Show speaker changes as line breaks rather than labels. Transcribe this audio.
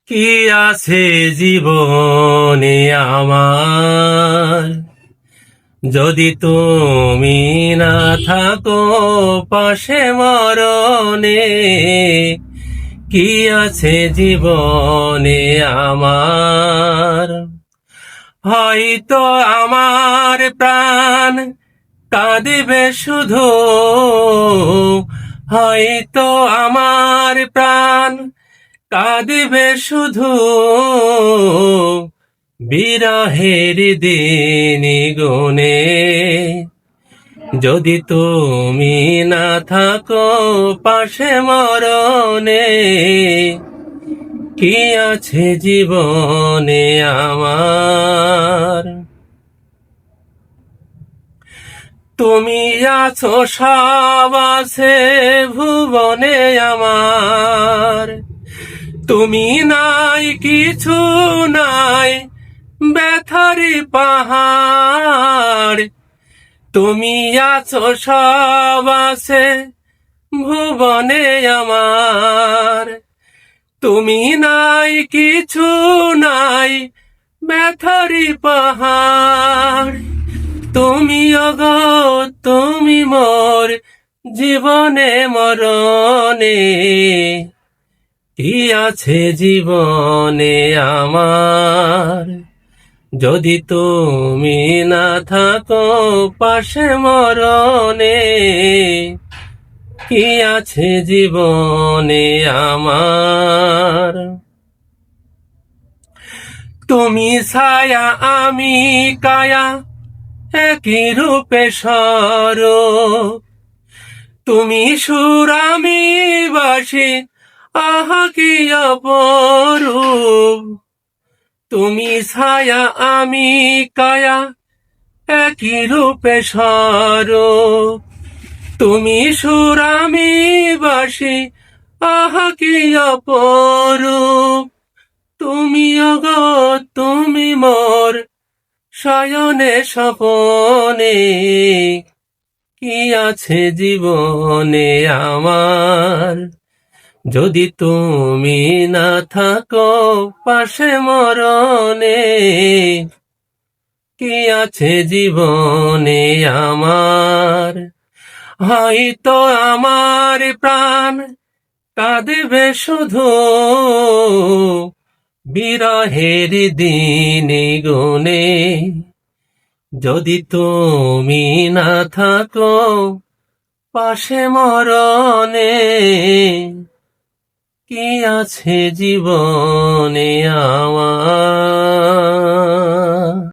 কি আছে জীবনে আমার, যদি তুমি না থাকো পাশে মরণে? কি আছে জীবনে আমার? হয়তো আমার প্রাণ কাঁদিবে শুধু, হয়তো আমার প্রাণ কাঁদিবে শুধু, বিরহের দিন গুনে। যদি তুমি না থাকো পাশে মরণে, কি আছে জীবনে আমার? তুমি আছো সব আছে ভুবনে আমার, তুমি নাই কিছু নাই ব্যথারি পাহাড়। তুমি আছো সব আছে ভুবনে আমার, তুমি নাই কিছু নাই ব্যথারি পাহাড়। তুমি ওগো তুমি মোর জীবনে মরণে, কি আছে জীবনে আমার? যদি তুমি না থাকো পাশে মরণে, কি আছে জীবনে আমার? তুমি ছায়া আমি কায়া একই রূপে স্বরূপ, তুমি সুর আমি বাসি আহা কি অপরূপ। তুমি ছায়া আমি কায়া একই রূপে স্বরূপ, তুমি সুর আমি বাসি আহা কি অপরূপ। তুমি ওগো তুমি মোর শয়নে স্বপনে, কি আছে জীবনে আমার? যদি তুমি না থাকো পাশে মরণে, কি আছে জীবনে আমার? হয়তো আমার প্রাণ কাঁদিবে শুধু, বিরহের দিন গুনে। যদি তুমি না থাকো পাশে মরণে, কি আছে জীবনে আমার?